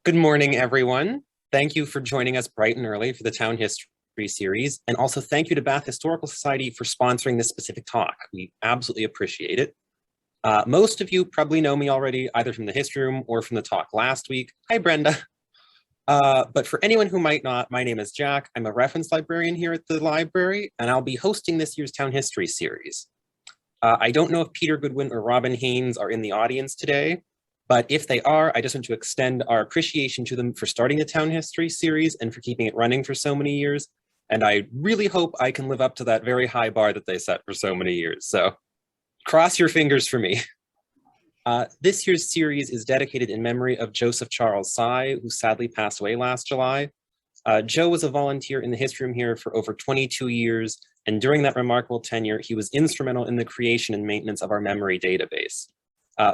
Good morning, everyone. Thank you for joining us bright and early for the Town History series. And also thank you to Bath Historical Society for sponsoring this specific talk. We absolutely appreciate it. Most of you probably know me already, either from the history room or from the talk last week. Hi, Brenda. But for anyone who might not, my name is Jack. I'm a reference librarian here at the library, and I'll be hosting this year's Town History series. I don't know if Peter Goodwin or Robin Haynes are in the audience today, but if they are, I just want to extend our appreciation to them for starting the Town History series and for keeping it running for so many years. And I really hope I can live up to that very high bar that they set for so many years. So cross your fingers for me. This year's series is dedicated in memory of Joseph Charles Sy, who sadly passed away last July. Joe was a volunteer in the history room here for over 22 years. And during that remarkable tenure, he was instrumental in the creation and maintenance of our memory database.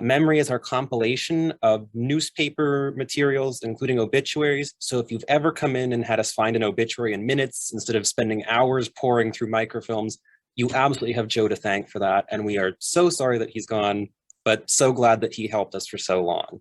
Memory is our compilation of newspaper materials, including obituaries. So if you've ever come in and had us find an obituary in minutes instead of spending hours pouring through microfilms, you absolutely have Joe to thank for that. And we are so sorry that he's gone, but so glad that he helped us for so long.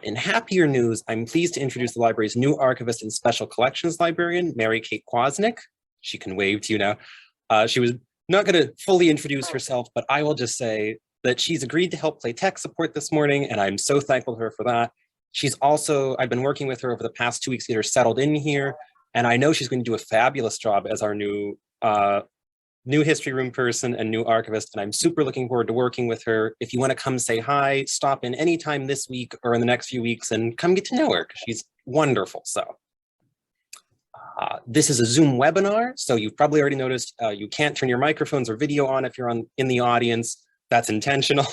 In happier news, I'm pleased to introduce the library's new archivist and special collections librarian, Mary Kate Kwasnick. She can wave to you now. She was not going to fully introduce herself, but I will just say that she's agreed to help play tech support this morning, and I'm so thankful to her for that. She's also, I've been working with her over the past 2 weeks to get her settled in here, and I know she's going to do a fabulous job as our new history room person and new archivist, and I'm super looking forward to working with her. If you want to come say hi, stop in anytime this week or in the next few weeks and come get to know her, because she's wonderful. So this is a Zoom webinar, so you've probably already noticed you can't turn your microphones or video on if you're in the audience. That's intentional.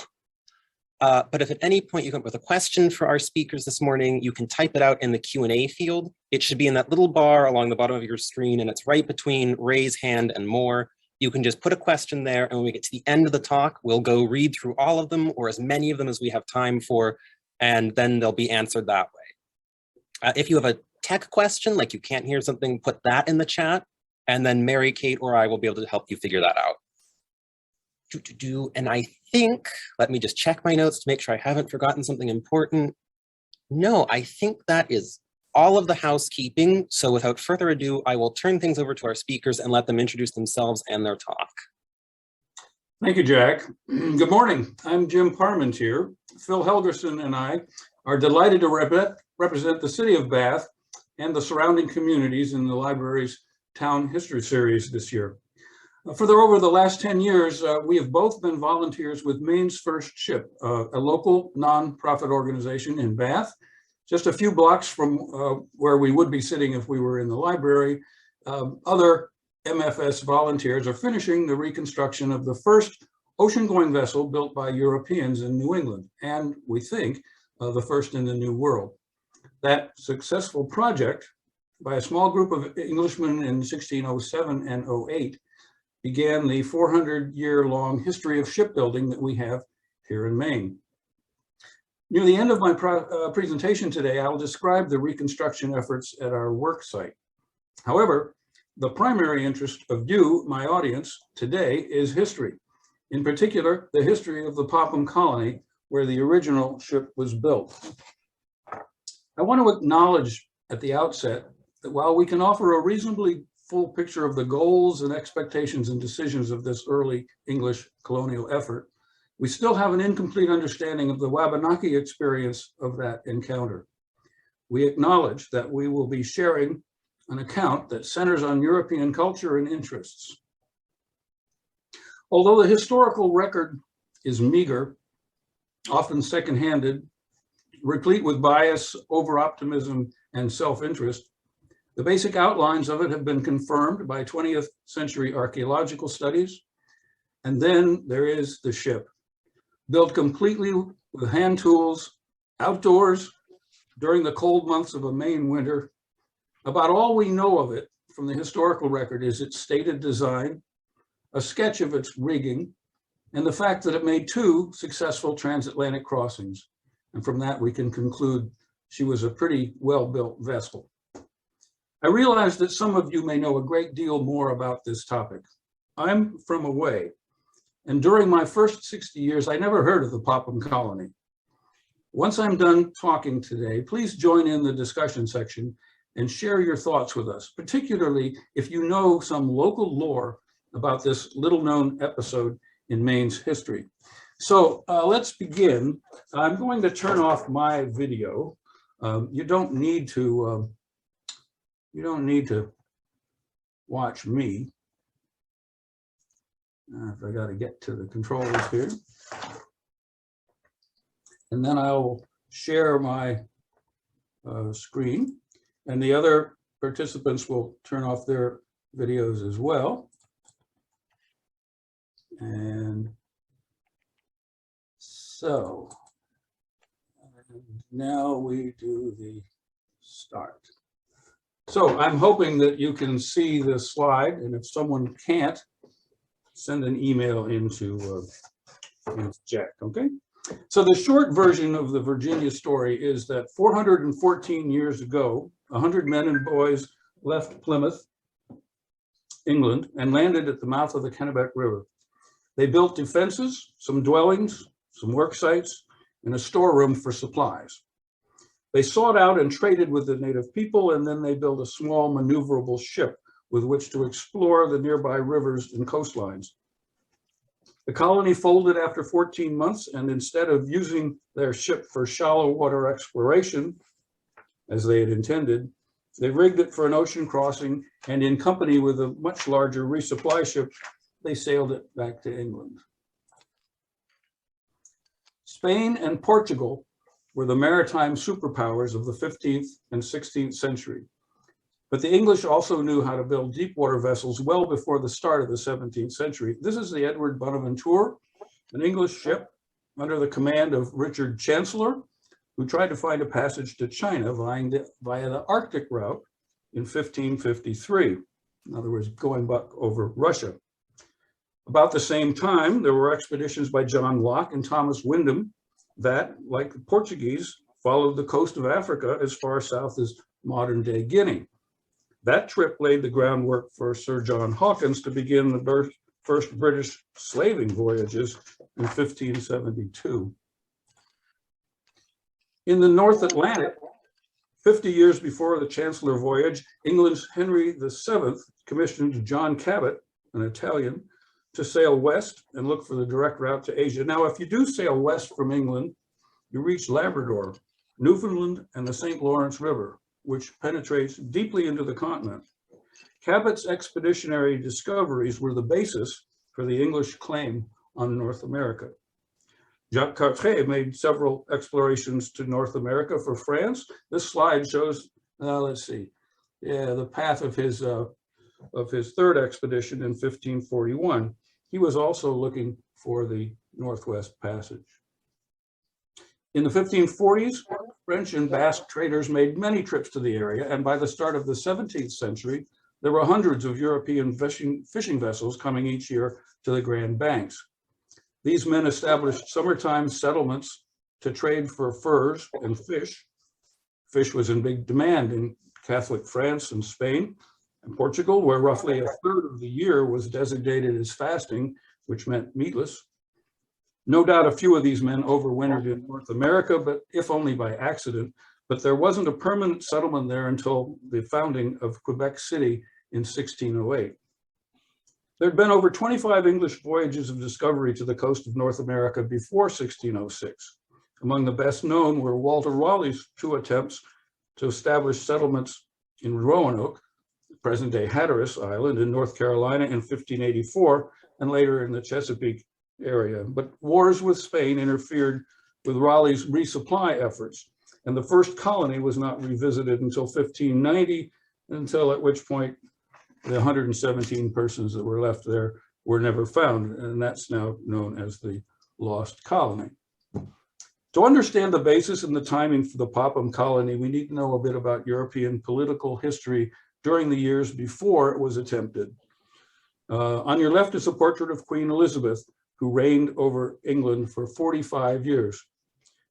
But if at any point you come up with a question for our speakers this morning, you can type it out in the Q&A field. It should be in that little bar along the bottom of your screen, and it's right between raise hand and more. You can just put a question there, and when we get to the end of the talk, we'll go read through all of them, or as many of them as we have time for, and then they'll be answered that way. If you have a tech question, like you can't hear something, put that in the chat, and then Mary Kate or I will be able to help you figure that out. And I think, let me just check my notes to make sure I haven't forgotten something important. No, I think that is all of the housekeeping. So without further ado, I will turn things over to our speakers and let them introduce themselves and their talk. Thank you, Jack. Good morning. I'm Jim Parmentier. Phil Helgerson and I are delighted to represent the city of Bath and the surrounding communities in the library's Town History series this year. Over the last 10 years, we have both been volunteers with Maine's First Ship, a local nonprofit organization in Bath, just a few blocks from where we would be sitting if we were in the library. Other MFS volunteers are finishing the reconstruction of the first ocean-going vessel built by Europeans in New England, and we think the first in the New World. That successful project by a small group of Englishmen in 1607 and 08 began the 400-year-long history of shipbuilding that we have here in Maine. Near the end of my presentation today, I'll describe the reconstruction efforts at our work site. However, the primary interest of you, my audience, today is history. In particular, the history of the Popham Colony, where the original ship was built. I want to acknowledge at the outset that while we can offer a reasonably full picture of the goals and expectations and decisions of this early English colonial effort, we still have an incomplete understanding of the Wabanaki experience of that encounter. We acknowledge that we will be sharing an account that centers on European culture and interests. Although the historical record is meager, often second-handed, replete with bias, over-optimism, and self-interest, the basic outlines of it have been confirmed by 20th century archaeological studies. And then there is the ship, built completely with hand tools, outdoors, during the cold months of a Maine winter. About all we know of it from the historical record is its stated design, a sketch of its rigging, and the fact that it made 2 successful transatlantic crossings. And from that, we can conclude she was a pretty well-built vessel. I realize that some of you may know a great deal more about this topic. I'm from away, and during my first 60 years, I never heard of the Popham Colony. Once I'm done talking today, please join in the discussion section and share your thoughts with us, particularly if you know some local lore about this little-known episode in Maine's history. So let's begin. I'm going to turn off my video. You don't need to watch me. I got to get to the controls here. And then I'll share my screen, and the other participants will turn off their videos as well. And so now we do the start. So I'm hoping that you can see the slide, and if someone can't, send an email into Jack, okay? So the short version of the Virginia story is that 414 years ago, 100 men and boys left Plymouth, England, and landed at the mouth of the Kennebec River. They built defenses, some dwellings, some work sites, and a storeroom for supplies. They sought out and traded with the native people, and then they built a small maneuverable ship with which to explore the nearby rivers and coastlines. The colony folded after 14 months, and instead of using their ship for shallow water exploration, as they had intended, they rigged it for an ocean crossing, and in company with a much larger resupply ship, they sailed it back to England. Spain and Portugal were the maritime superpowers of the 15th and 16th century. But the English also knew how to build deep water vessels well before the start of the 17th century. This is the Edward Bonaventure, an English ship under the command of Richard Chancellor, who tried to find a passage to China via the Arctic route in 1553. In other words, going back over Russia. About the same time, there were expeditions by John Locke and Thomas Windham that, like the Portuguese, followed the coast of Africa as far south as modern-day Guinea. That trip laid the groundwork for Sir John Hawkins to begin the first British slaving voyages in 1572. In the North Atlantic, 50 years before the Chancellor voyage, England's Henry VII commissioned John Cabot, an Italian, to sail west and look for the direct route to Asia. Now, if you do sail west from England, you reach Labrador, Newfoundland, and the St. Lawrence River, which penetrates deeply into the continent. Cabot's expeditionary discoveries were the basis for the English claim on North America. Jacques Cartier made several explorations to North America for France. This slide shows, the path of his third expedition in 1541. He was also looking for the Northwest Passage. In the 1540s, French and Basque traders made many trips to the area, and by the start of the 17th century, there were hundreds of European fishing vessels coming each year to the Grand Banks. These men established summertime settlements to trade for furs and fish. Fish was in big demand in Catholic France and Spain and Portugal, where roughly a third of the year was designated as fasting, which meant meatless. No doubt a few of these men overwintered in North America, but if only by accident. But there wasn't a permanent settlement there until the founding of Quebec City in 1608. There had been over 25 English voyages of discovery to the coast of North America before 1606. Among the best known were Walter Raleigh's 2 attempts to establish settlements in Roanoke, present-day Hatteras Island in North Carolina in 1584, and later in the Chesapeake area. But wars with Spain interfered with Raleigh's resupply efforts, and the first colony was not revisited until 1590, until at which point the 117 persons that were left there were never found, and that's now known as the Lost Colony. To understand the basis and the timing for the Popham Colony, we need to know a bit about European political history during the years before it was attempted. On your left is a portrait of Queen Elizabeth, who reigned over England for 45 years.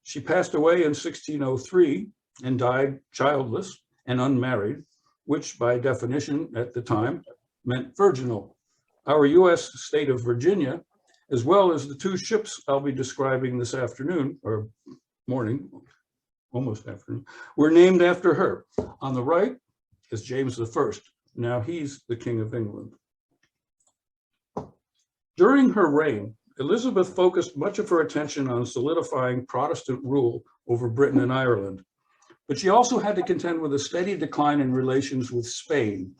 She passed away in 1603 and died childless and unmarried, which by definition at the time meant virginal. Our US state of Virginia, as well as the 2 ships I'll be describing this afternoon, or morning, almost afternoon, were named after her. On the right is James I. Now he's the King of England. During her reign, Elizabeth focused much of her attention on solidifying Protestant rule over Britain and Ireland, but she also had to contend with a steady decline in relations with Spain.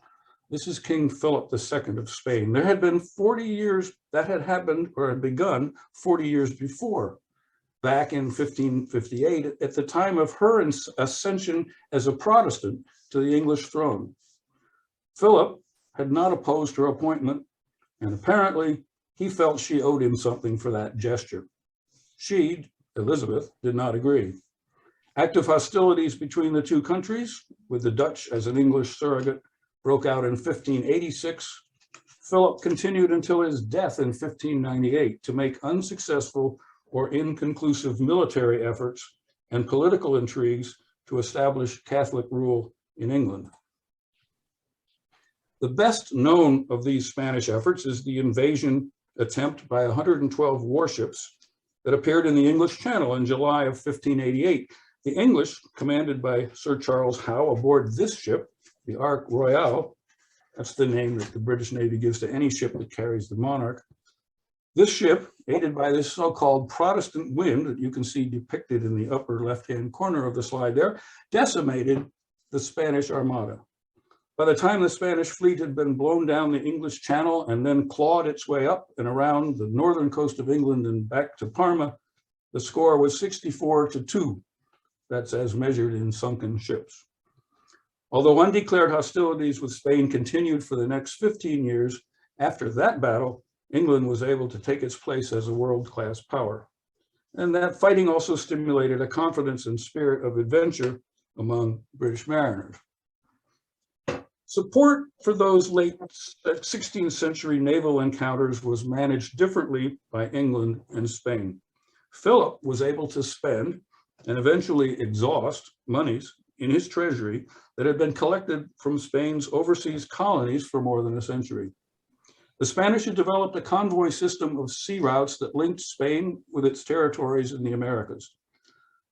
This is King Philip II of Spain. There had been 40 years that had happened or had begun 40 years before, back in 1558, at the time of her ascension as a Protestant to the English throne. Philip had not opposed her appointment, and apparently he felt she owed him something for that gesture. She, Elizabeth, did not agree. Active hostilities between the two countries, with the Dutch as an English surrogate, broke out in 1586. Philip continued until his death in 1598 to make unsuccessful or inconclusive military efforts and political intrigues to establish Catholic rule in England. The best known of these Spanish efforts is the invasion attempt by 112 warships that appeared in the English Channel in July of 1588. The English, commanded by Sir Charles Howe aboard this ship, the Ark Royale, that's the name that the British Navy gives to any ship that carries the monarch. This ship, aided by this so-called Protestant wind that you can see depicted in the upper left-hand corner of the slide there, decimated the Spanish Armada. By the time the Spanish fleet had been blown down the English Channel and then clawed its way up and around the northern coast of England and back to Parma, the score was 64-2. That's as measured in sunken ships. Although undeclared hostilities with Spain continued for the next 15 years, after that battle, England was able to take its place as a world-class power. And that fighting also stimulated a confidence and spirit of adventure among British mariners. Support for those late 16th century naval encounters was managed differently by England and Spain. Philip was able to spend and eventually exhaust monies in his treasury that had been collected from Spain's overseas colonies for more than a century. The Spanish had developed a convoy system of sea routes that linked Spain with its territories in the Americas.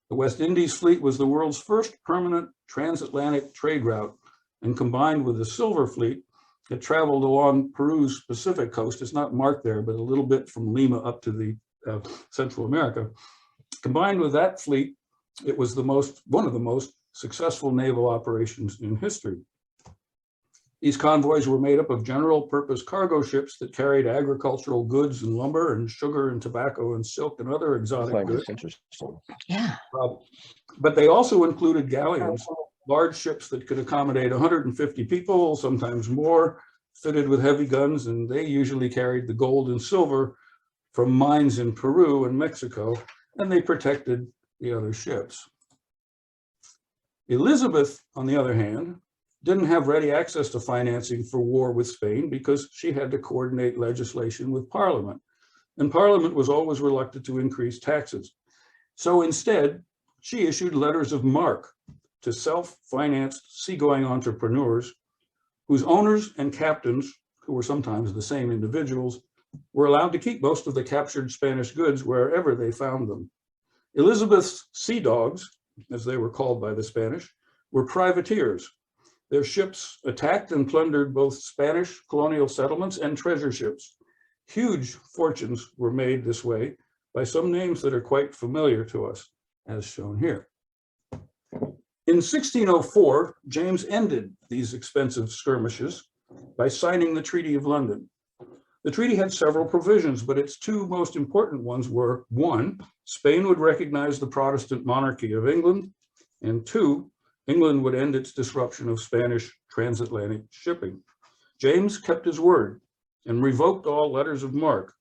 The West Indies fleet was the world's first permanent transatlantic trade route, and combined with the Silver Fleet, it traveled along Peru's Pacific coast. It's not marked there, but a little bit from Lima up to the Central America. Combined with that fleet, it was one of the most successful naval operations in history. These convoys were made up of general purpose cargo ships that carried agricultural goods and lumber and sugar and tobacco and silk and other exotic goods. Interesting. Yeah. But they also included galleons, large ships that could accommodate 150 people, sometimes more, fitted with heavy guns, and they usually carried the gold and silver from mines in Peru and Mexico, and they protected the other ships. Elizabeth, on the other hand, didn't have ready access to financing for war with Spain because she had to coordinate legislation with Parliament, and Parliament was always reluctant to increase taxes. So instead, she issued letters of marque to self-financed seagoing entrepreneurs whose owners and captains, who were sometimes the same individuals, were allowed to keep most of the captured Spanish goods wherever they found them. Elizabeth's sea dogs, as they were called by the Spanish, were privateers. Their ships attacked and plundered both Spanish colonial settlements and treasure ships. Huge fortunes were made this way by some names that are quite familiar to us, as shown here. In 1604, James ended these expensive skirmishes by signing the Treaty of London. The treaty had several provisions, but its two most important ones were, one, Spain would recognize the Protestant monarchy of England, and two, England would end its disruption of Spanish transatlantic shipping. James kept his word and revoked all letters of marque,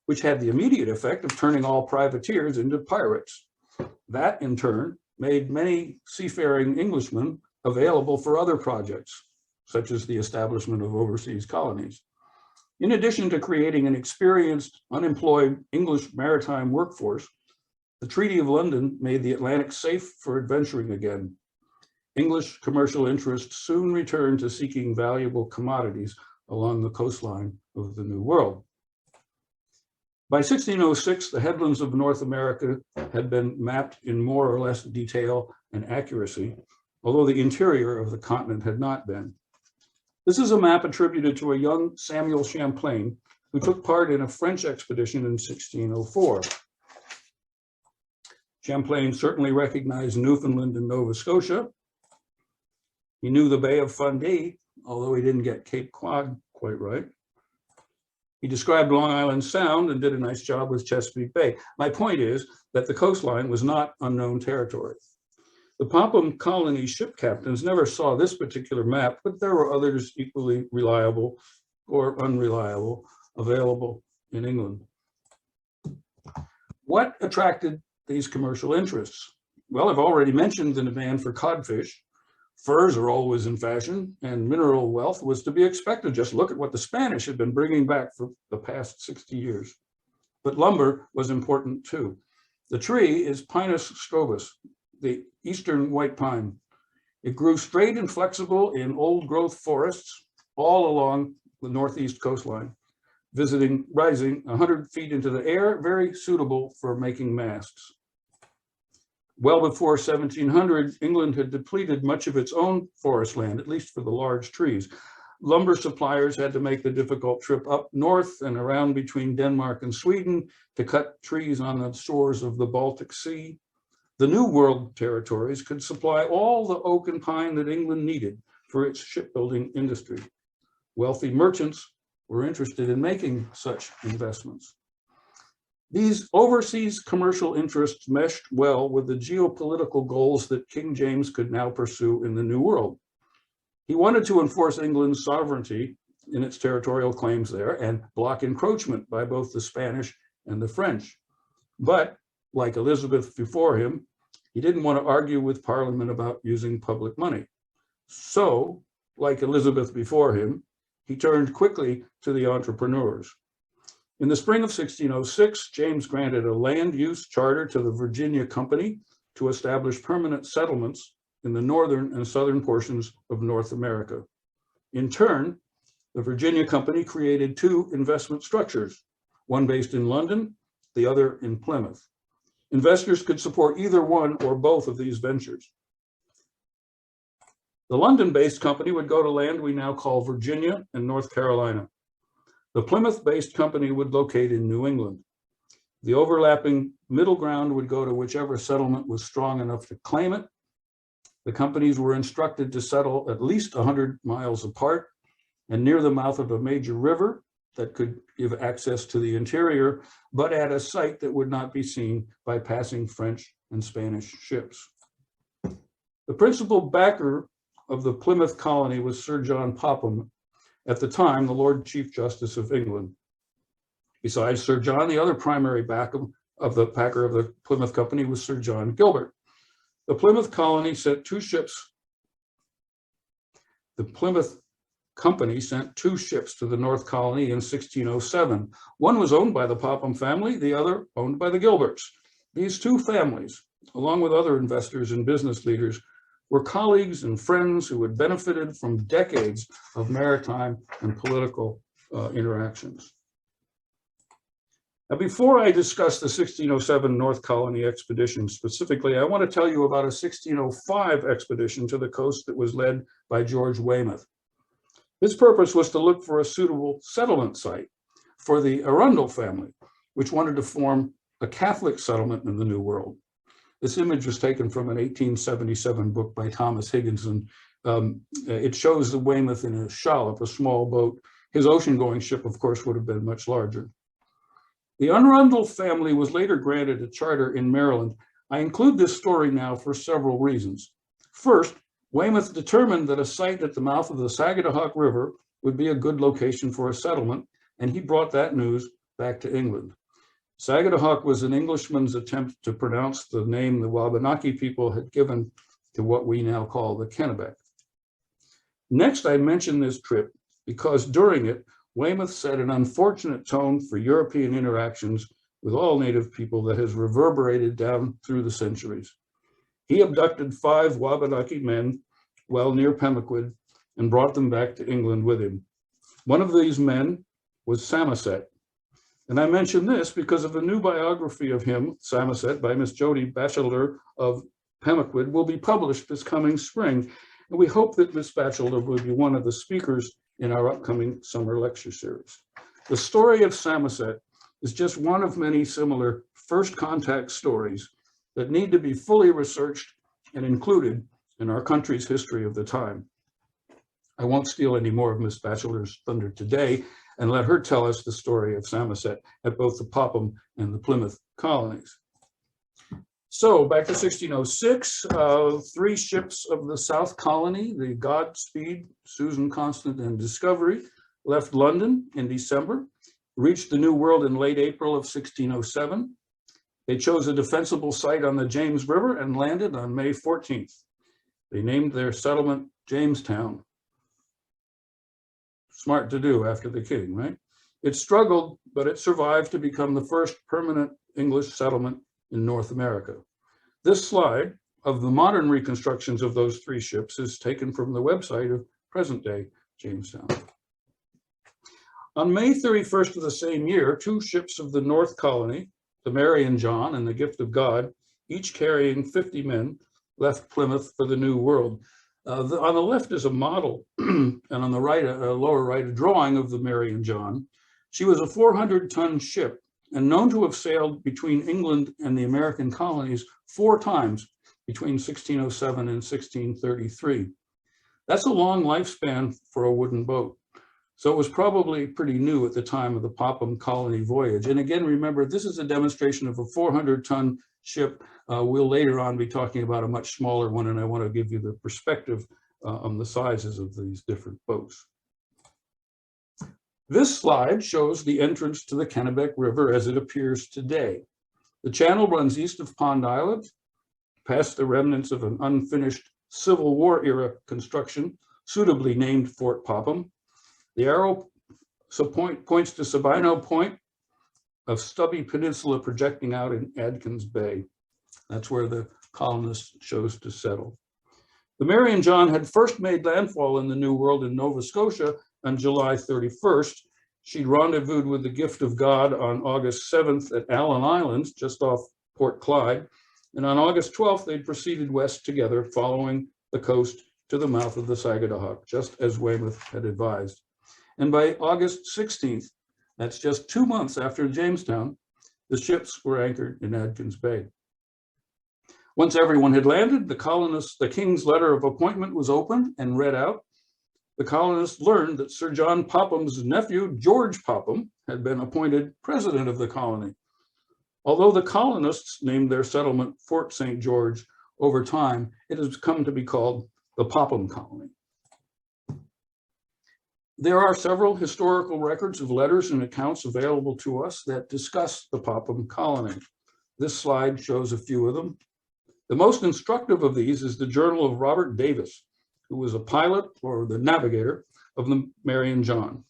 which had the immediate effect of turning all privateers into pirates. That, in turn, made many seafaring Englishmen available for other projects, such as the establishment of overseas colonies. In addition to creating an experienced, unemployed English maritime workforce, the Treaty of London made the Atlantic safe for adventuring again. English commercial interests soon returned to seeking valuable commodities along the coastline of the New World. By 1606, the headlands of North America had been mapped in more or less detail and accuracy, although the interior of the continent had not been. This is a map attributed to a young Samuel Champlain, who took part in a French expedition in 1604. Champlain certainly recognized Newfoundland and Nova Scotia. He knew the Bay of Fundy, although he didn't get Cape Cod quite right. He described Long Island Sound and did a nice job with Chesapeake Bay. My point is that the coastline was not unknown territory. The Popham Colony ship captains never saw this particular map, but there were others equally reliable or unreliable available in England. What attracted these commercial interests? Well, I've already mentioned the demand for codfish. Furs are always in fashion, and mineral wealth was to be expected. Just look at what the Spanish had been bringing back for the past 60 years. But lumber was important too. The tree is Pinus strobus, the eastern white pine. It grew straight and flexible in old growth forests all along the northeast coastline, rising 100 feet into the air, very suitable for making masts. Well before 1700, England had depleted much of its own forest land, at least for the large trees. Lumber suppliers had to make the difficult trip up north and around between Denmark and Sweden to cut trees on the shores of the Baltic Sea. The New World territories could supply all the oak and pine that England needed for its shipbuilding industry. Wealthy merchants were interested in making such investments. These overseas commercial interests meshed well with the geopolitical goals that King James could now pursue in the New World. He wanted to enforce England's sovereignty in its territorial claims there and block encroachment by both the Spanish and the French. But like Elizabeth before him, he didn't want to argue with Parliament about using public money. So, like Elizabeth before him, he turned quickly to the entrepreneurs. In the spring of 1606, James granted a land use charter to the Virginia Company to establish permanent settlements in the northern and southern portions of North America. In turn, the Virginia Company created two investment structures, one based in London, the other in Plymouth. Investors could support either one or both of these ventures. The London-based company would go to land we now call Virginia and North Carolina. The Plymouth-based company would locate in New England. The overlapping middle ground would go to whichever settlement was strong enough to claim it. The companies were instructed to settle at least 100 miles apart and near the mouth of a major river that could give access to the interior, but at a site that would not be seen by passing French and Spanish ships. The principal backer of the Plymouth Colony was Sir John Popham, at the time the Lord Chief Justice of England. Besides Sir John, the other primary backer of the Plymouth Company was Sir John Gilbert. The Plymouth Colony sent two ships. The Plymouth Company sent two ships to the North Colony in 1607. One was owned by the Popham family, the other owned by the Gilberts. These two families, along with other investors and business leaders, were colleagues and friends who had benefited from decades of maritime and political interactions. Now, before I discuss the 1607 North Colony expedition specifically, I want to tell you about a 1605 expedition to the coast that was led by George Weymouth. His purpose was to look for a suitable settlement site for the Arundel family, which wanted to form a Catholic settlement in the New World. This image was taken from an 1877 book by Thomas Higginson. It shows the Weymouth in a shallop, a small boat. His ocean-going ship, of course, would have been much larger. The Arundel family was later granted a charter in Maryland. I include this story now for several reasons. First, Weymouth determined that a site at the mouth of the Sagadahoc River would be a good location for a settlement, and he brought that news back to England. Sagadahoc was an Englishman's attempt to pronounce the name the Wabanaki people had given to what we now call the Kennebec. Next, I mention this trip because during it, Weymouth set an unfortunate tone for European interactions with all native people that has reverberated down through the centuries. He abducted 5 Wabanaki men well near Pemaquid and brought them back to England with him. One of these men was Samoset. And I mention this because of a new biography of him, Samoset, by Miss Jody Batchelder of Pemaquid, will be published this coming spring. And we hope that Miss Batchelder will be one of the speakers in our upcoming summer lecture series. The story of Samoset is just one of many similar first contact stories that need to be fully researched and included in our country's history of the time. I won't steal any more of Miss Batchelder's thunder today and let her tell us the story of Samoset at both the Popham and the Plymouth colonies. So back to 1606, 3 ships of the South Colony, the Godspeed, Susan Constant, and Discovery, left London in December, reached the New World in late April of 1607. They chose a defensible site on the James River and landed on May 14th. They named their settlement Jamestown. Smart to do after the king, right? It struggled, but it survived to become the first permanent English settlement in North America. This slide of the modern reconstructions of those 3 ships is taken from the website of present-day Jamestown. On May 31st of the same year, 2 ships of the North Colony, the Mary and John and the Gift of God, each carrying 50 men, left Plymouth for the New World. On the left is a model, and on the right, lower right, a drawing of the Mary and John. She was a 400-ton ship and known to have sailed between England and the American colonies 4 times between 1607 and 1633. That's a long lifespan for a wooden boat. So it was probably pretty new at the time of the Popham Colony voyage. And again, remember, this is a demonstration of a 400-ton ship. We'll later on be talking about a much smaller one, and I want to give you the perspective on the sizes of these different boats. This slide shows the entrance to the Kennebec River as it appears today. The channel runs east of Pond Island, past the remnants of an unfinished Civil War era construction, suitably named Fort Popham. The arrow points to Sabino Point, a stubby peninsula projecting out in Adkins Bay. That's where the colonists chose to settle. The Mary and John had first made landfall in the New World in Nova Scotia on July 31st. She'd rendezvoused with the Gift of God on August 7th at Allen Island, just off Port Clyde. And on August 12th, they'd proceeded west together, following the coast to the mouth of the Sagadahoc, just as Weymouth had advised. And by August 16th, that's just 2 months after Jamestown, the ships were anchored in Adkins Bay. Once everyone had landed, the king's letter of appointment was opened and read out. The colonists learned that Sir John Popham's nephew, George Popham, had been appointed president of the colony. Although the colonists named their settlement Fort St. George, over time, it has come to be called the Popham Colony. There are several historical records of letters and accounts available to us that discuss the Popham Colony. This slide shows a few of them. The most instructive of these is the journal of Robert Davis, who was a pilot or the navigator of the Mary and John.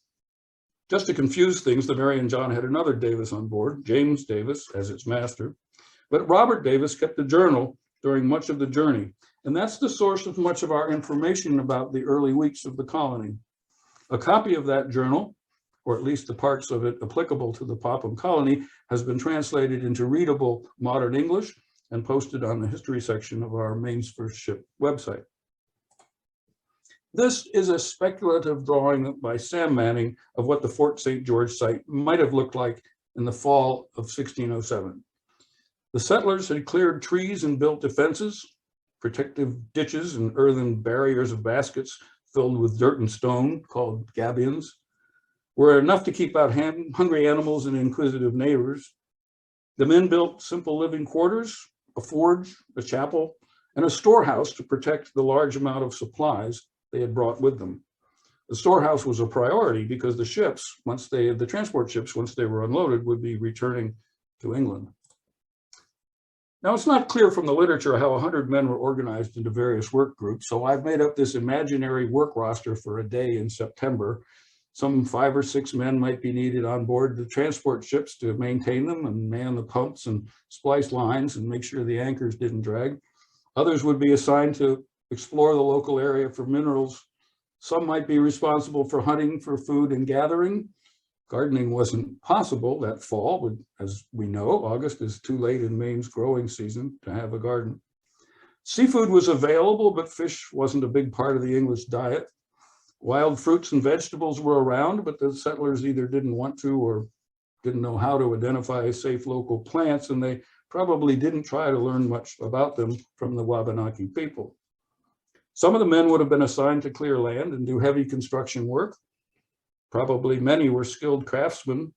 Just to confuse things, the Mary and John had another Davis on board, James Davis, as its master. But Robert Davis kept the journal during much of the journey, and that's the source of much of our information about the early weeks of the colony. A copy of that journal, or at least the parts of it applicable to the Popham Colony, has been translated into readable modern English and posted on the history section of our Maine's First Ship website. This is a speculative drawing by Sam Manning of what the Fort St. George site might have looked like in the fall of 1607. The settlers had cleared trees and built defenses, protective ditches and earthen barriers of baskets filled with dirt and stone, called gabions, were enough to keep out hungry animals and inquisitive neighbors. The men built simple living quarters, a forge, a chapel, and a storehouse to protect the large amount of supplies they had brought with them. The storehouse was a priority because the ships, the transport ships, once they were unloaded, would be returning to England. Now, it's not clear from the literature how 100 men were organized into various work groups, so I've made up this imaginary work roster for a day in September. Some 5 or 6 men might be needed on board the transport ships to maintain them and man the pumps and splice lines and make sure the anchors didn't drag. Others would be assigned to explore the local area for minerals. Some might be responsible for hunting for food and gathering. Gardening wasn't possible that fall, but as we know, August is too late in Maine's growing season to have a garden. Seafood was available, but fish wasn't a big part of the English diet. Wild fruits and vegetables were around, but the settlers either didn't want to or didn't know how to identify safe local plants, and they probably didn't try to learn much about them from the Wabanaki people. Some of the men would have been assigned to clear land and do heavy construction work. Probably many were skilled craftsmen,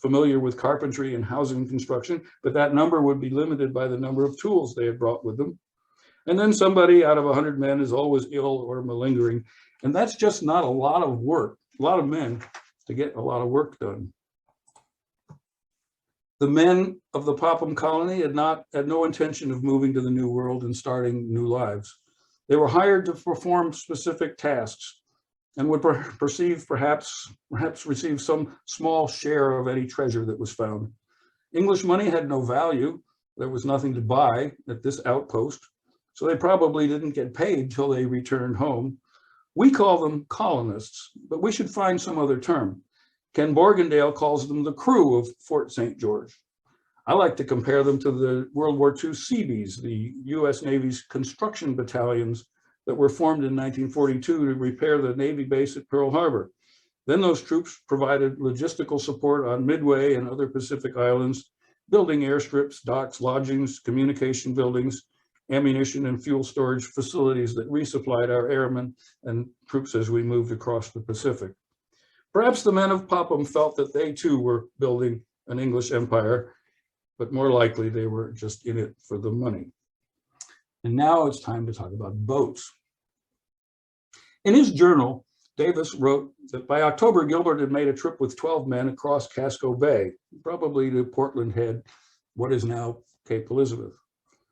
familiar with carpentry and housing construction, but that number would be limited by the number of tools they had brought with them. And then somebody out of 100 men is always ill or malingering. And that's just not a lot of work, a lot of men to get a lot of work done. The men of the Popham Colony had no intention of moving to the New World and starting new lives. They were hired to perform specific tasks and would perhaps receive some small share of any treasure that was found. English money had no value. There was nothing to buy at this outpost, so they probably didn't get paid till they returned home. We call them colonists, but we should find some other term. Ken Borgendale calls them the crew of Fort St. George. I like to compare them to the World War II Seabees, the US Navy's construction battalions that were formed in 1942 to repair the Navy base at Pearl Harbor. Then those troops provided logistical support on Midway and other Pacific islands, building airstrips, docks, lodgings, communication buildings, ammunition and fuel storage facilities that resupplied our airmen and troops as we moved across the Pacific. Perhaps the men of Popham felt that they too were building an English empire, but more likely they were just in it for the money. And now it's time to talk about boats. In his journal, Davis wrote that by October, Gilbert had made a trip with 12 men across Casco Bay, probably to Portland Head, what is now Cape Elizabeth.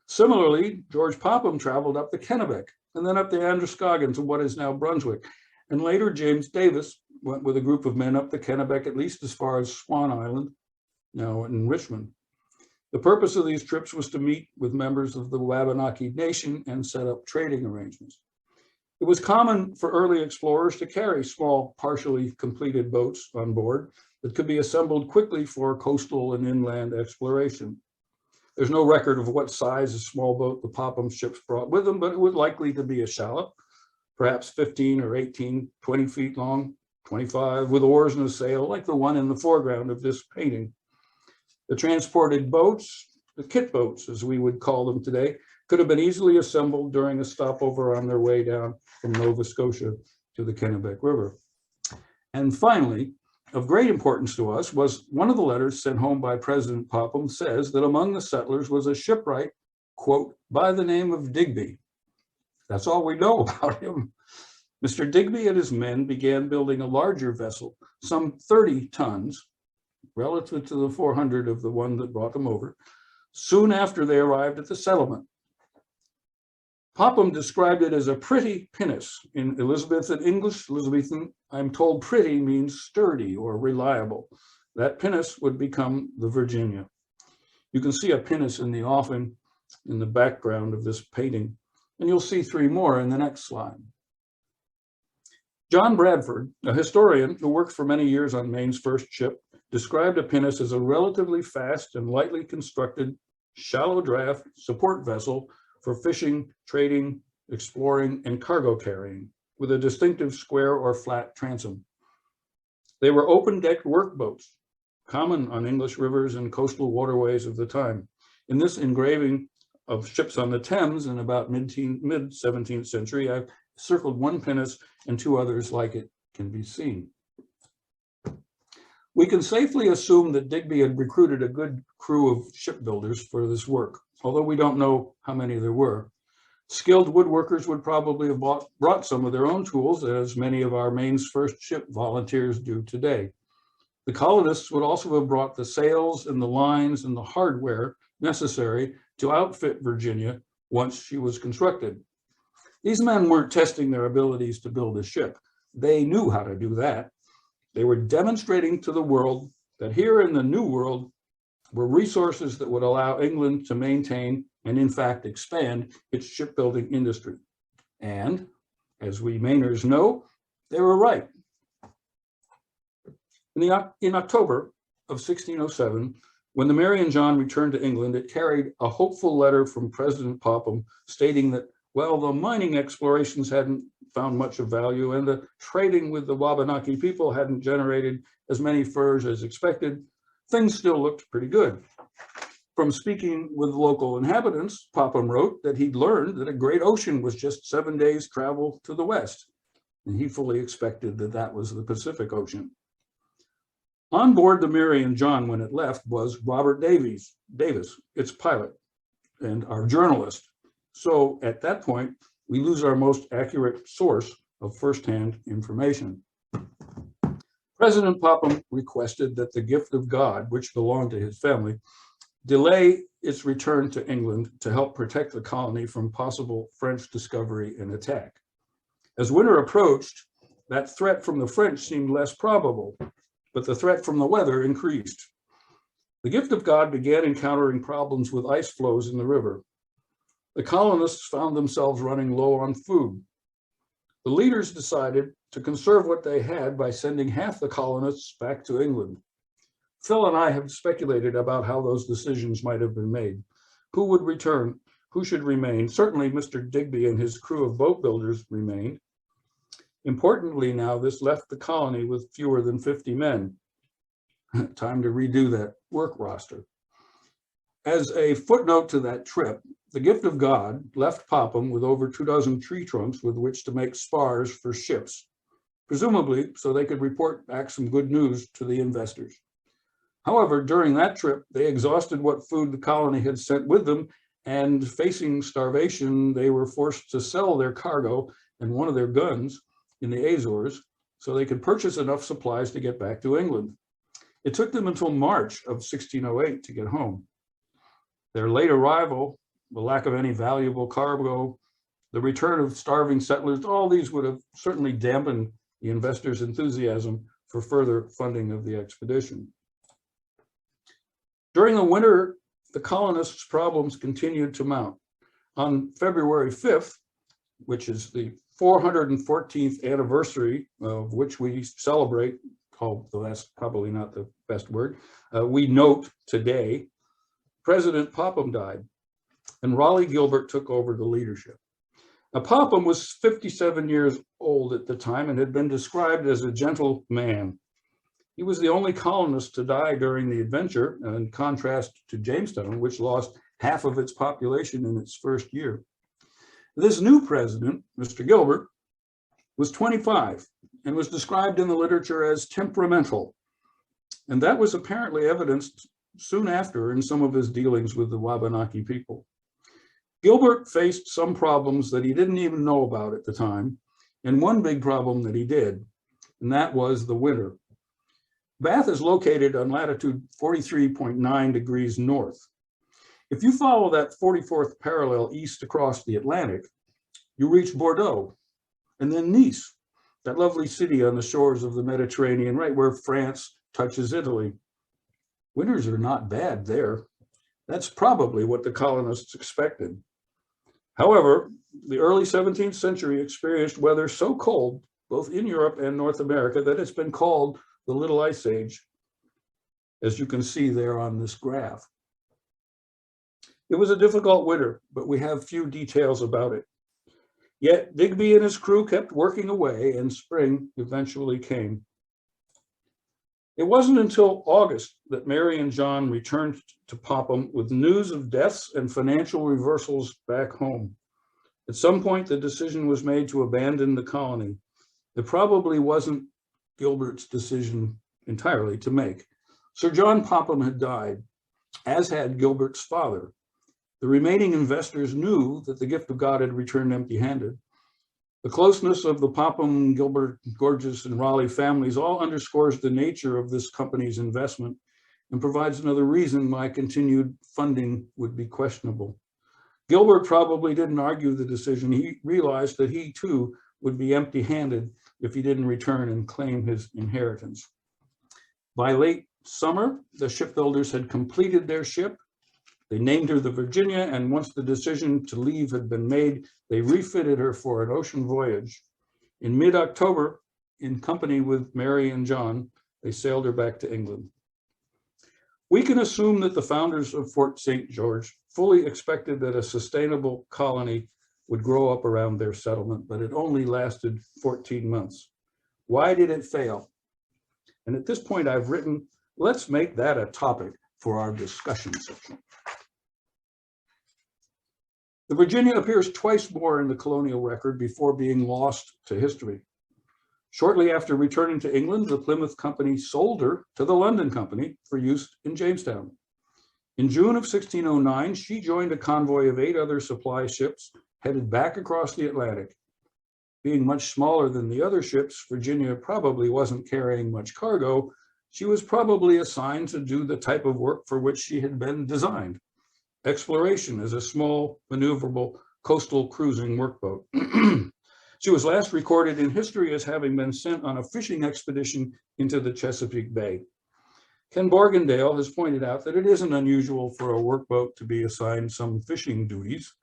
Similarly, George Popham traveled up the Kennebec and then up the Androscoggin to what is now Brunswick. And later, James Davis went with a group of men up the Kennebec at least as far as Swan Island, now in Richmond. The purpose of these trips was to meet with members of the Wabanaki Nation and set up trading arrangements. It was common for early explorers to carry small, partially completed boats on board that could be assembled quickly for coastal and inland exploration. There's no record of what size a small boat the Popham ships brought with them, but it was likely to be a shallop, perhaps 15 or 18, 20 feet long, 25, with oars and a sail, like the one in the foreground of this painting. The transported boats, the kit boats, as we would call them today, could have been easily assembled during a stopover on their way down from Nova Scotia to the Kennebec River. And finally, of great importance to us was one of the letters sent home by President Popham says that among the settlers was a shipwright, quote, by the name of Digby. That's all we know about him. Mr. Digby and his men began building a larger vessel, some 30 tons, relative to the 400 of the one that brought them over, soon after they arrived at the settlement. Popham described it as a pretty pinnace. In Elizabethan English, Elizabethan, I'm told pretty means sturdy or reliable. That pinnace would become the Virginia. You can see a pinnace in the offing in the background of this painting, and you'll see 3 more in the next slide. John Bradford, a historian who worked for many years on Maine's first ship, described a pinnace as a relatively fast and lightly constructed shallow draft support vessel for fishing, trading, exploring, and cargo carrying, with a distinctive square or flat transom. They were open-decked workboats, common on English rivers and coastal waterways of the time. In this engraving of ships on the Thames in about mid-17th century, I've circled one pinnace and 2 others like it can be seen. We can safely assume that Digby had recruited a good crew of shipbuilders for this work, although we don't know how many there were. Skilled woodworkers would probably have brought some of their own tools, as many of our Maine's first ship volunteers do today. The colonists would also have brought the sails and the lines and the hardware necessary to outfit Virginia once she was constructed. These men weren't testing their abilities to build a ship. They knew how to do that. They were demonstrating to the world that here in the New World were resources that would allow England to maintain and in fact expand its shipbuilding industry. And as we Mainers know, they were right. In October of 1607, when the Mary and John returned to England, it carried a hopeful letter from President Popham stating that, well, the mining explorations hadn't found much of value and the trading with the Wabanaki people hadn't generated as many furs as expected, things still looked pretty good. From speaking with local inhabitants, Popham wrote that he'd learned that a great ocean was just 7 days' travel to the west, and he fully expected that that was the Pacific Ocean. On board the Mary and John when it left was Robert Davis, its pilot, and our journalist. So at that point, we lose our most accurate source of firsthand information. President Popham requested that the gift of God, which belonged to his family, delay its return to England to help protect the colony from possible French discovery and attack. As winter approached, that threat from the French seemed less probable, but the threat from the weather increased. The gift of God began encountering problems with ice flows in the river. The colonists found themselves running low on food. The leaders decided to conserve what they had by sending half the colonists back to England. Phil and I have speculated about how those decisions might have been made. Who would return? Who should remain? Certainly Mr. Digby and his crew of boat builders remained. Importantly now, this left the colony with fewer than 50 men. Time to redo that work roster. As a footnote to that trip, the gift of God left Popham with over 24 tree trunks with which to make spars for ships, presumably so they could report back some good news to the investors. However, during that trip, they exhausted what food the colony had sent with them, and facing starvation, they were forced to sell their cargo and one of their guns in the Azores so they could purchase enough supplies to get back to England. It took them until March of 1608 to get home. Their late arrival, the lack of any valuable cargo, the return of starving settlers, all these would have certainly dampened the investors' enthusiasm for further funding of the expedition. During the winter, the colonists' problems continued to mount. On February 5th, which is the 414th anniversary of which we celebrate, although that's probably not the best word, we note today, President Popham died, and Raleigh Gilbert took over the leadership. Now, Popham was 57 years old at the time and had been described as a gentle man. He was the only colonist to die during the adventure, in contrast to Jamestown, which lost half of its population in its first year. This new president, Mr. Gilbert, was 25 and was described in the literature as temperamental. And that was apparently evidenced soon after in some of his dealings with the Wabanaki people. Gilbert faced some problems that he didn't even know about at the time, and one big problem that he did, and that was the winter. Bath is located on latitude 43.9 degrees north. If you follow that 44th parallel east across the Atlantic, you reach Bordeaux, and then Nice, that lovely city on the shores of the Mediterranean, right where France touches Italy. Winters are not bad there. That's probably what the colonists expected. However, the early 17th century experienced weather so cold, both in Europe and North America, that it's been called the Little Ice Age, as you can see there on this graph. It was a difficult winter, but we have few details about it. Yet Digby and his crew kept working away, and spring eventually came. It wasn't until August that Mary and John returned to Popham with news of deaths and financial reversals back home. At some point, the decision was made to abandon the colony. It probably wasn't Gilbert's decision entirely to make. Sir John Popham had died, as had Gilbert's father. The remaining investors knew that the gift of God had returned empty-handed. The closeness of the Popham, Gilbert, Gorges, and Raleigh families all underscores the nature of this company's investment and provides another reason why continued funding would be questionable. Gilbert probably didn't argue the decision. He realized that he too would be empty-handed if he didn't return and claim his inheritance. By late summer, the shipbuilders had completed their ship. They named her the Virginia, and once the decision to leave had been made, they refitted her for an ocean voyage. In mid-October, in company with Mary and John, They sailed her back to England. We can assume that the founders of Fort St. George fully expected that a sustainable colony would grow up around their settlement, but it only lasted 14 months. Why did it fail? And at this point I've written, let's make that a topic for our discussion section. The Virginia appears twice more in the colonial record before being lost to history. Shortly after returning to England, the Plymouth Company sold her to the London Company for use in Jamestown. In June of 1609, she joined a convoy of 8 other supply ships headed back across the Atlantic. Being much smaller than the other ships, Virginia probably wasn't carrying much cargo. She was probably assigned to do the type of work for which she had been designed: exploration as a small, maneuverable coastal cruising workboat. She was last recorded in history as having been sent on a fishing expedition into the Chesapeake Bay. Ken Borgendale has pointed out that it isn't unusual for a workboat to be assigned some fishing duties.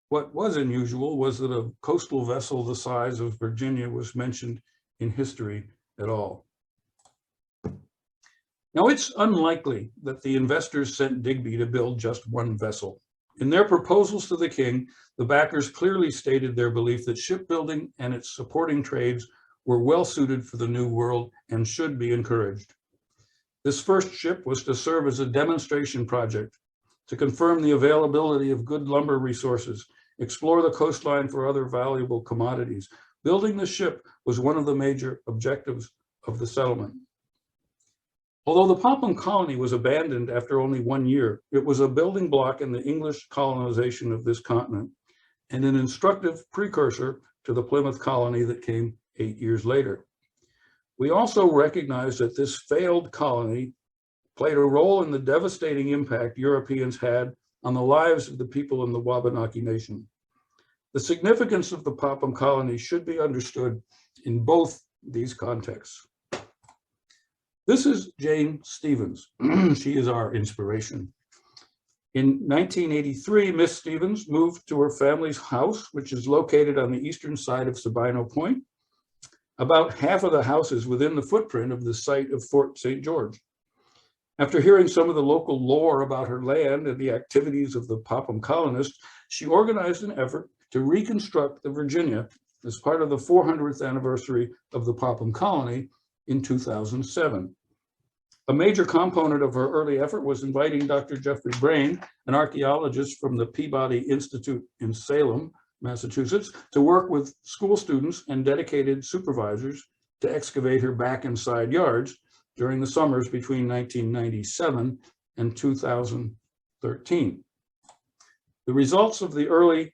What was unusual was that a coastal vessel the size of Virginia was mentioned in history at all. Now, it's unlikely that the investors sent Digby to build just one vessel. In their proposals to the king, the backers clearly stated their belief that shipbuilding and its supporting trades were well suited for the New World and should be encouraged. This first ship was to serve as a demonstration project to confirm the availability of good lumber resources, explore the coastline for other valuable commodities. Building the ship was one of the major objectives of the settlement. Although the Popham Colony was abandoned after only 1 year, it was a building block in the English colonization of this continent and an instructive precursor to the Plymouth Colony that came 8 years later. We also recognize that this failed colony played a role in the devastating impact Europeans had on the lives of the people in the Wabanaki Nation. The significance of the Popham Colony should be understood in both these contexts. This is Jane Stevens. She is our inspiration. In 1983, Miss Stevens moved to her family's house, which is located on the eastern side of Sabino Point, about half of the houses within the footprint of the site of Fort St. George. After hearing some of the local lore about her land and the activities of the Popham colonists, she organized an effort to reconstruct the Virginia as part of the 400th anniversary of the Popham Colony in 2007. A major component of her early effort was inviting Dr. Jeffrey Brain, an archaeologist from the Peabody Institute in Salem, Massachusetts, to work with school students and dedicated supervisors to excavate her back and side yards during the summers between 1997 and 2013. The results of the early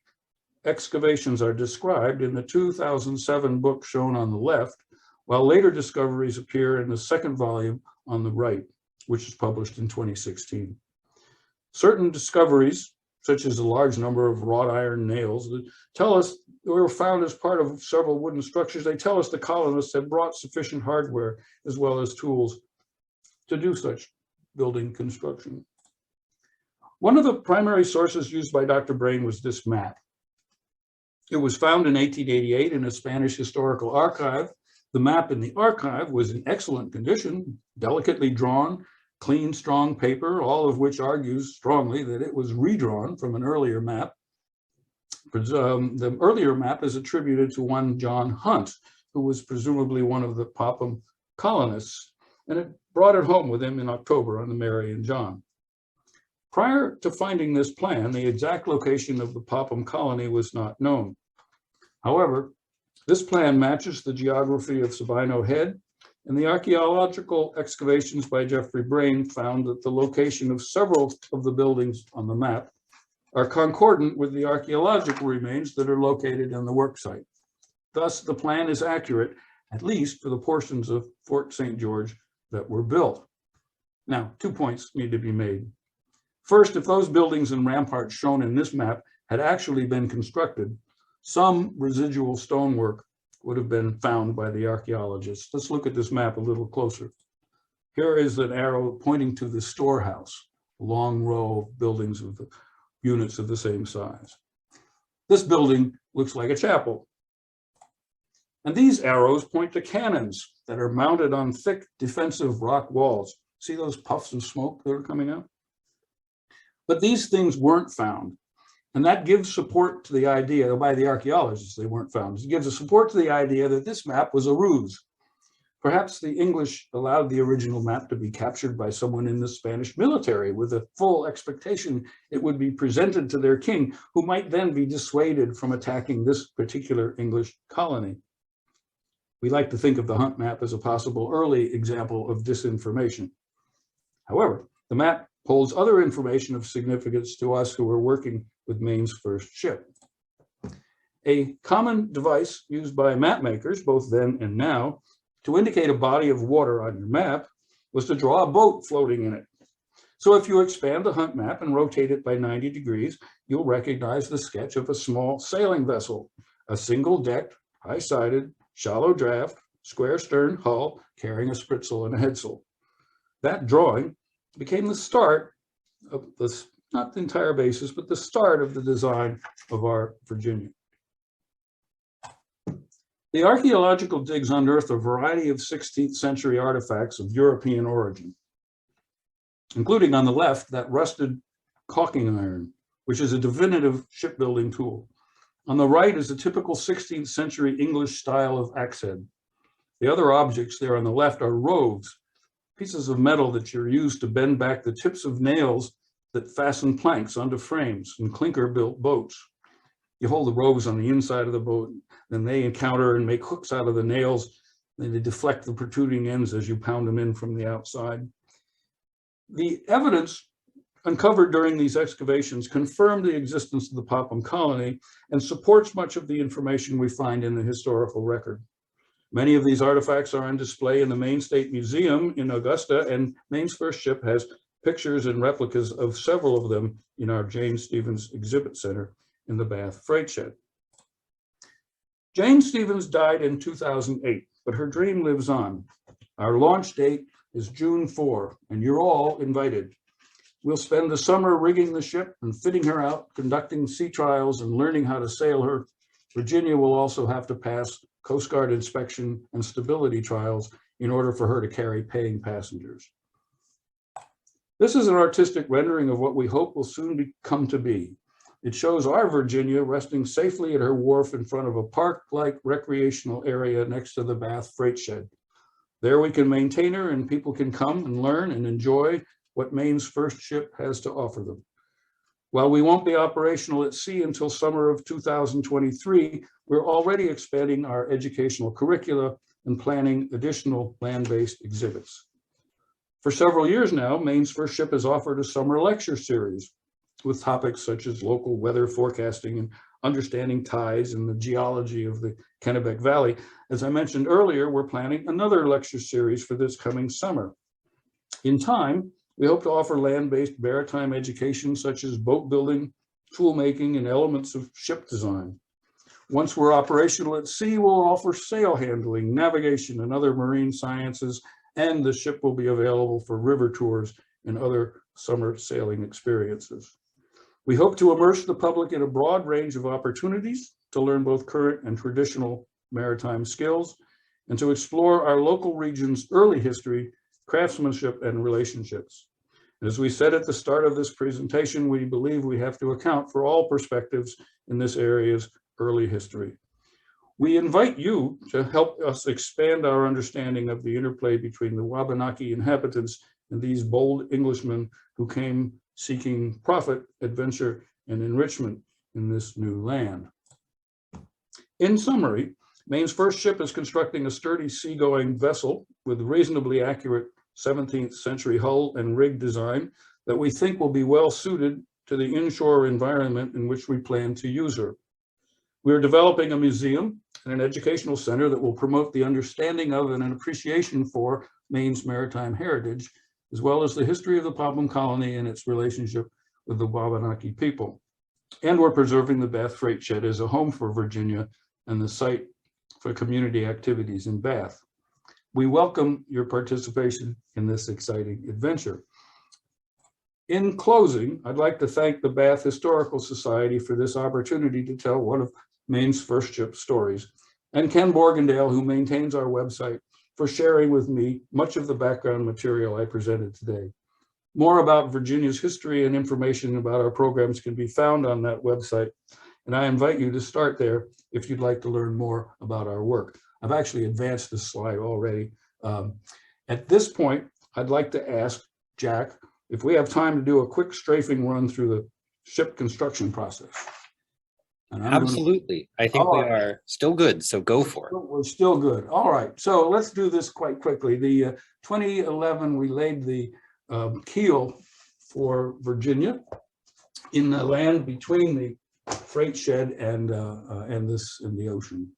excavations are described in the 2007 book shown on the left, while later discoveries appear in the second volume on the right, which was published in 2016. Certain discoveries, such as a large number of wrought iron nails, that tell us they were found as part of several wooden structures. They tell us the colonists had brought sufficient hardware as well as tools to do such building construction. One of the primary sources used by Dr. Brain was this map. It was found in 1888 in a Spanish historical archive. The map in the archive was in excellent condition, delicately drawn, clean, strong paper, all of which argues strongly that it was redrawn from an earlier map. The earlier map is attributed to one John Hunt, who was presumably one of the Popham colonists, and it brought it home with him in October on the Mary and John. Prior to finding this plan, the exact location of the Popham Colony was not known. However, this plan matches the geography of Sabino Head, and the archaeological excavations by Jeffrey Brain found that the location of several of the buildings on the map are concordant with the archaeological remains that are located in the worksite. Thus, the plan is accurate, at least for the portions of Fort St. George that were built. Now, 2 points need to be made. First, if those buildings and ramparts shown in this map had actually been constructed, some residual stonework would have been found by the archaeologists. Let's look at this map a little closer. Here is an arrow pointing to the storehouse, a long row of buildings with the units of the same size. This building looks like a chapel. And these arrows point to cannons that are mounted on thick defensive rock walls. See those puffs of smoke that are coming out? But these things weren't found. And that gives support to the idea, by the archaeologists, they weren't found. It gives a support to the idea that this map was a ruse. Perhaps the English allowed the original map to be captured by someone in the Spanish military with a full expectation it would be presented to their king, who might then be dissuaded from attacking this particular English colony. We like to think of the Hunt map as a possible early example of disinformation. However, the map holds other information of significance to us who are working with Maine's first ship. A common device used by map makers, both then and now, to indicate a body of water on your map was to draw a boat floating in it. So if you expand the Hunt map and rotate it by 90 degrees, you'll recognize the sketch of a small sailing vessel, a single-decked, high-sided, shallow draft, square stern hull carrying a spritsail and a headsail. That drawing became the start of this, not the entire basis, but the start of the design of our Virginia. The archaeological digs unearthed a variety of 16th century artifacts of European origin, including on the left, that rusted caulking iron, which is a definitive shipbuilding tool. On the right is a typical 16th century English style of axe head. The other objects there on the left are roves, pieces of metal that are used to bend back the tips of nails that fasten planks onto frames in clinker-built boats. You hold the roves on the inside of the boat, then they encounter and make hooks out of the nails, and they deflect the protruding ends as you pound them in from the outside. The evidence uncovered during these excavations confirmed the existence of the Popham Colony and supports much of the information we find in the historical record. Many of these artifacts are on display in the Maine State Museum in Augusta, and Maine's first ship has pictures and replicas of several of them in our Jane Stevens Exhibit Center in the Bath Freight Shed. Jane Stevens died in 2008, but her dream lives on. Our launch date is June 4, and you're all invited. We'll spend the summer rigging the ship and fitting her out, conducting sea trials and learning how to sail her. Virginia will also have to pass Coast Guard inspection and stability trials in order for her to carry paying passengers. This is an artistic rendering of what we hope will soon come to be. It shows our Virginia resting safely at her wharf in front of a park-like recreational area next to the Bath Freight Shed. There we can maintain her and people can come and learn and enjoy what Maine's first ship has to offer them. While we won't be operational at sea until summer of 2023, we're already expanding our educational curricula and planning additional land-based exhibits. For several years now, Maine's first ship has offered a summer lecture series with topics such as local weather forecasting and understanding tides and the geology of the Kennebec Valley. As I mentioned earlier, we're planning another lecture series for this coming summer. In time, we hope to offer land-based maritime education such as boat building, tool making, and elements of ship design. Once we're operational at sea, we'll offer sail handling, navigation, and other marine sciences, and the ship will be available for river tours and other summer sailing experiences. We hope to immerse the public in a broad range of opportunities to learn both current and traditional maritime skills, and to explore our local region's early history, craftsmanship, and relationships. As we said at the start of this presentation, we believe we have to account for all perspectives in this area's early history. We invite you to help us expand our understanding of the interplay between the Wabanaki inhabitants and these bold Englishmen who came seeking profit, adventure, and enrichment in this new land. In summary, Maine's first ship is constructing a sturdy seagoing vessel with reasonably accurate 17th century hull and rig design that we think will be well suited to the inshore environment in which we plan to use her. We are developing a museum and an educational center that will promote the understanding of and an appreciation for Maine's maritime heritage, as well as the history of the Popham Colony and its relationship with the Wabanaki people. And we're preserving the Bath Freight Shed as a home for Virginia and the site for community activities in Bath. We welcome your participation in this exciting adventure. In closing, I'd like to thank the Bath Historical Society for this opportunity to tell one of Maine's first ship stories, and Ken Borgendale, who maintains our website, for sharing with me much of the background material I presented today. More about Virginia's history and information about our programs can be found on that website, and I invite you to start there if you'd like to learn more about our work. I've actually advanced this slide already. At this point, I'd like to ask Jack if we have time to do a quick strafing run through the ship construction process. And Absolutely. I think we are still good, so go for it. We're still good. All right, so let's do this quite quickly. The 2011, we laid the keel for Virginia in the land between the freight shed and the ocean.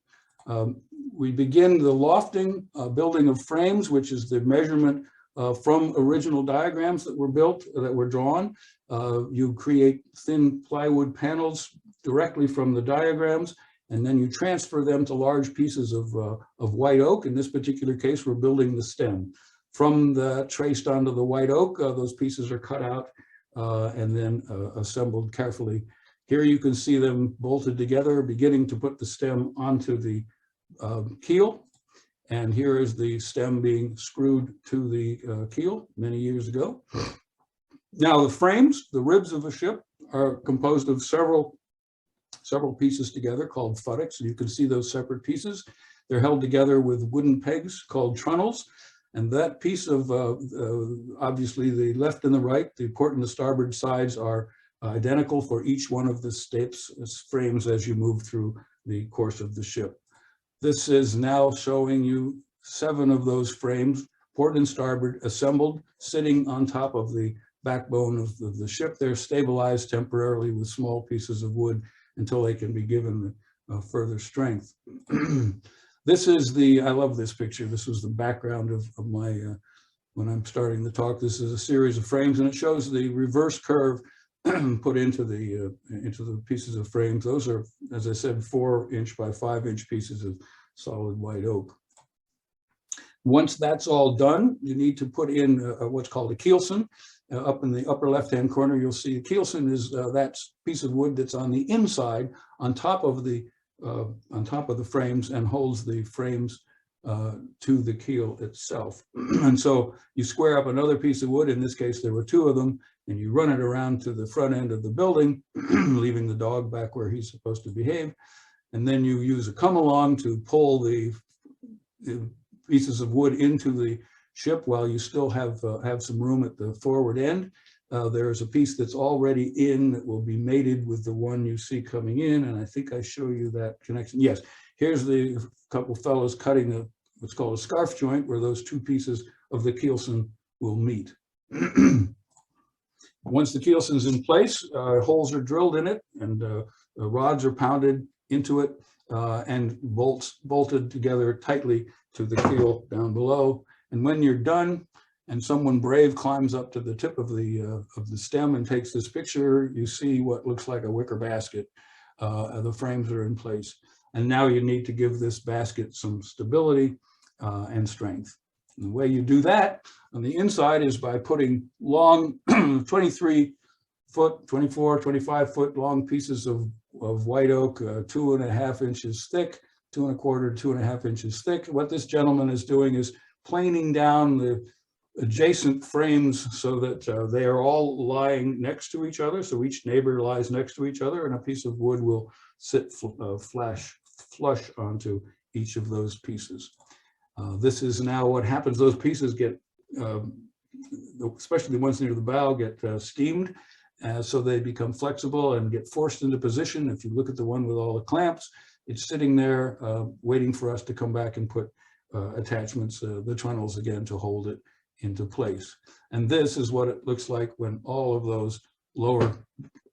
We begin the lofting, building of frames, which is the measurement from original diagrams that were built, that were drawn. You create thin plywood panels directly from the diagrams, and then you transfer them to large pieces of white oak. In this particular case, we're building the stem. From the traced onto the white oak, those pieces are cut out and then assembled carefully. Here you can see them bolted together, beginning to put the stem onto the keel. And here is the stem being screwed to the keel many years ago. Now the frames, the ribs of a ship, are composed of several pieces together called futtocks. You can see those separate pieces. They're held together with wooden pegs called trunnels. And that piece of, obviously the left and the right, the port and the starboard sides are identical for each one of the frames as you move through the course of the ship. This is now showing you 7 of those frames, port and starboard, assembled, sitting on top of the backbone of the ship. They're stabilized temporarily with small pieces of wood until they can be given further strength. This is I love this picture. This was the background of my, when I'm starting the talk. This is a series of frames, and it shows the reverse curve put into the pieces of frames. Those are, as I said, 4-inch by 5-inch pieces of solid white oak. Once that's all done, you need to put in what's called a Kielson. Up in the upper left-hand corner, you'll see a Kielson is that piece of wood that's on the inside, on top of the frames, and holds the frames to the keel itself. And so you square up another piece of wood. In this case, there were 2 of them, and you run it around to the front end of the building, leaving the dog back where he's supposed to behave. And then you use a come-along to pull the pieces of wood into the ship while you still have some room at the forward end. There's a piece that's already in that will be mated with the one you see coming in, and I think I show you that connection. Yes, here's the couple fellows cutting what's called a scarf joint, where those 2 pieces of the Kielson will meet. Once the Kielson's in place, holes are drilled in it, and rods are pounded into it and bolted together tightly to the keel down below. And when you're done, and someone brave climbs up to the tip of the stem and takes this picture, you see what looks like a wicker basket. The frames are in place. And now you need to give this basket some stability and strength. And the way you do that on the inside is by putting long 23-foot, 24, 25-foot long pieces of white oak, 2.5 inches thick, 2 1/4 to 2.5 inches thick. What this gentleman is doing is planing down the adjacent frames so that they are all lying next to each other. So each neighbor lies next to each other, and a piece of wood will sit flush onto each of those pieces. This is now what happens. Those pieces get, especially the ones near the bow, get steamed, so they become flexible and get forced into position. If you look at the one with all the clamps, it's sitting there waiting for us to come back and put attachments, the trunnels again, to hold it into place. And this is what it looks like when all of those lower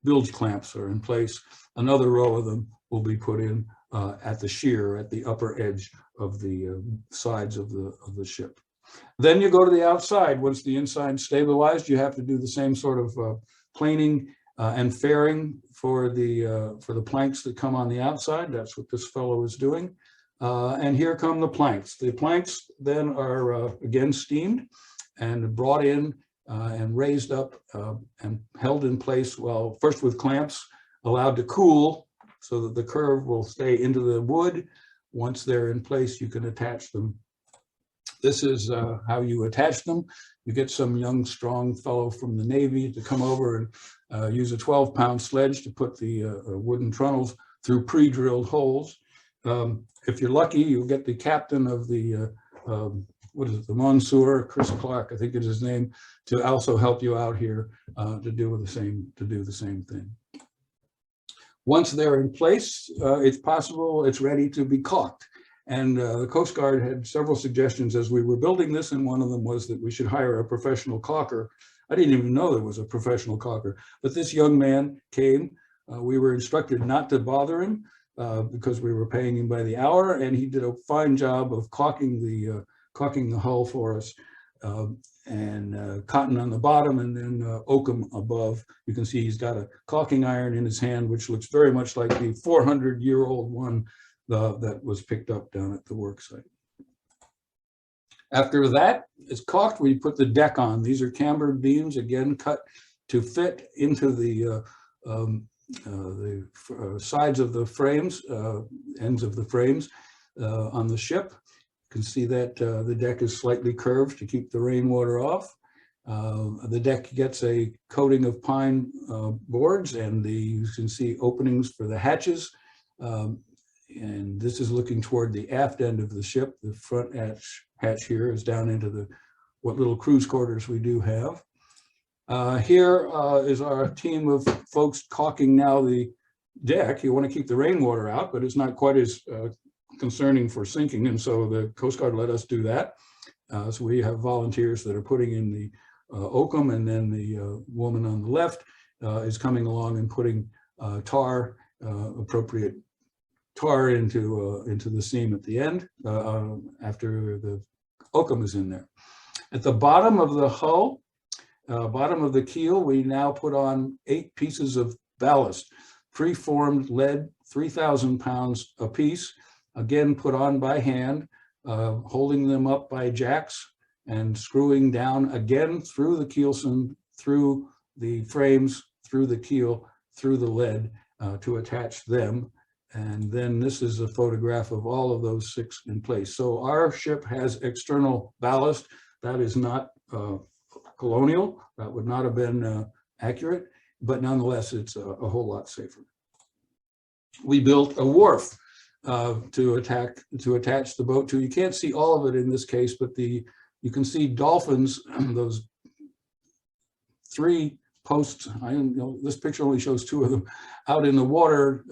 bilge clamps are in place. Another row of them will be put in at the shear, at the upper edge of the sides of the ship. Then you go to the outside. Once the inside stabilized, you have to do the same sort of planing and fairing for the planks that come on the outside. That's what this fellow is doing. And here come the planks. The planks then are again steamed and brought in and raised up and held in place, well, first with clamps, allowed to cool so that the curve will stay into the wood. Once they're in place, you can attach them This is how you attach them. You get some young, strong fellow from the Navy to come over and use a 12-pound sledge to put the wooden trunnels through pre-drilled holes. If you're lucky, you'll get the captain of the, what is it, the Monsieur, Chris Clark, I think is his name, to also help you out here to do the same thing. Once they're in place, it's possible it's ready to be caulked. And the Coast Guard had several suggestions as we were building this, and one of them was that we should hire a professional caulker. I didn't even know there was a professional caulker, but this young man came. We were instructed not to bother him because we were paying him by the hour, and he did a fine job of caulking the hull for us, and cotton on the bottom and then oakum above. You can see he's got a caulking iron in his hand, which looks very much like the 400-year-old one that was picked up down at the work site. After that is caulked, we put the deck on. These are cambered beams, again cut to fit into the sides of the frames, ends of the frames on the ship. You can see that the deck is slightly curved to keep the rainwater off. The deck gets a coating of pine boards, and you can see openings for the hatches. And this is looking toward the aft end of the ship. The front hatch here is down into what little cruise quarters we do have. Here is our team of folks caulking now the deck. You want to keep the rainwater out, but it's not quite as concerning for sinking, and so the Coast Guard let us do that. So we have volunteers that are putting in the oakum, and then the woman on the left is coming along and putting appropriate tar into the seam at the end after the oakum is in there. At the bottom of the hull, bottom of the keel, we now put on 8 pieces of ballast, preformed lead, 3,000 pounds a piece, again put on by hand, holding them up by jacks and screwing down again through the keelson, through the frames, through the keel, through the lead to attach them. And then this is a photograph of all of those 6 in place. So our ship has external ballast. That is not colonial. That would not have been accurate, but nonetheless, it's a whole lot safer. We built a wharf to attach the boat to. You can't see all of it in this case, but you can see dolphins, those 3 posts, this picture only shows 2 of them, out in the water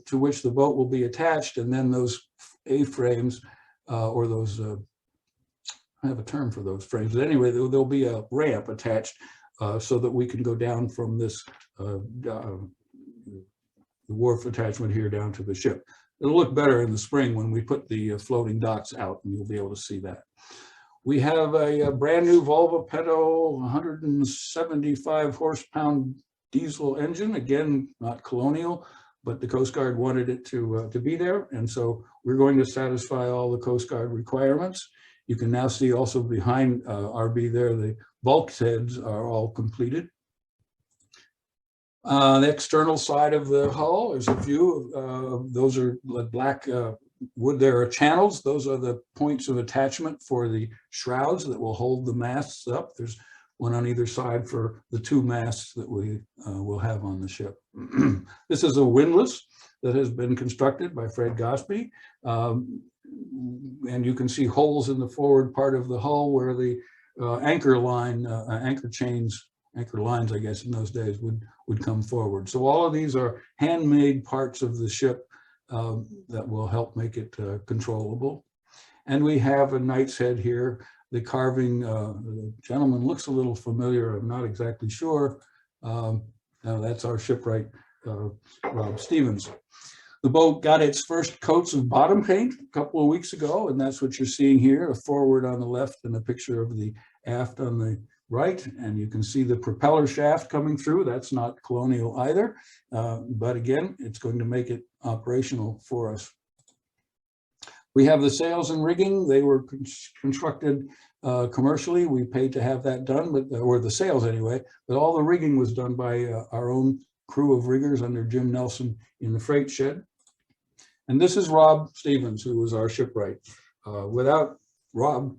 to which the boat will be attached, and then those A-frames or those, I have a term for those frames, but anyway, there'll be a ramp attached so that we can go down from this the wharf attachment here down to the ship. It'll look better in the spring when we put the floating docks out, and you'll be able to see that. We have a brand new Volvo Pinto 175 horsepower diesel engine. Again, not colonial, but the Coast Guard wanted it to be there. And so we're going to satisfy all the Coast Guard requirements. You can now see also behind RB there, the bulkheads are all completed. The external side of the hull, there's a view of those are black wood. There are channels. Those are the points of attachment for the shrouds that will hold the masts up. There's one on either side for the 2 masts that we will have on the ship. This is a windlass that has been constructed by Fred Gosby. And you can see holes in the forward part of the hull where the anchor lines, I guess, in those days would come forward. So all of these are handmade parts of the ship that will help make it controllable. And we have a knight's head here. The carving, the gentleman looks a little familiar. I'm not exactly sure. Now that's our shipwright, Rob Stevens. The boat got its first coats of bottom paint a couple of weeks ago, and that's what you're seeing here, a forward on the left and a picture of the aft on the right. And you can see the propeller shaft coming through. That's not colonial either, but again, it's going to make it operational for us. We have the sails and rigging. They were constructed commercially. We paid to have that done, or the sails anyway, but all the rigging was done by our own crew of riggers under Jim Nelson in the freight shed. And this is Rob Stevens, who was our shipwright. Without Rob,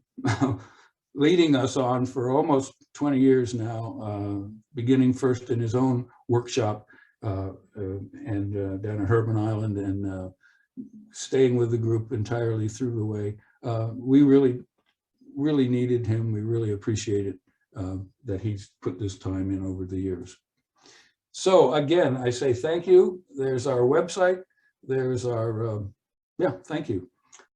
leading us on for almost 20 years now, beginning first in his own workshop and down at Herman Island, and staying with the group entirely through the way. We really needed him. We really appreciate it that he's put this time in over the years. So again, I say thank you. There's our website. There's our, yeah, thank you.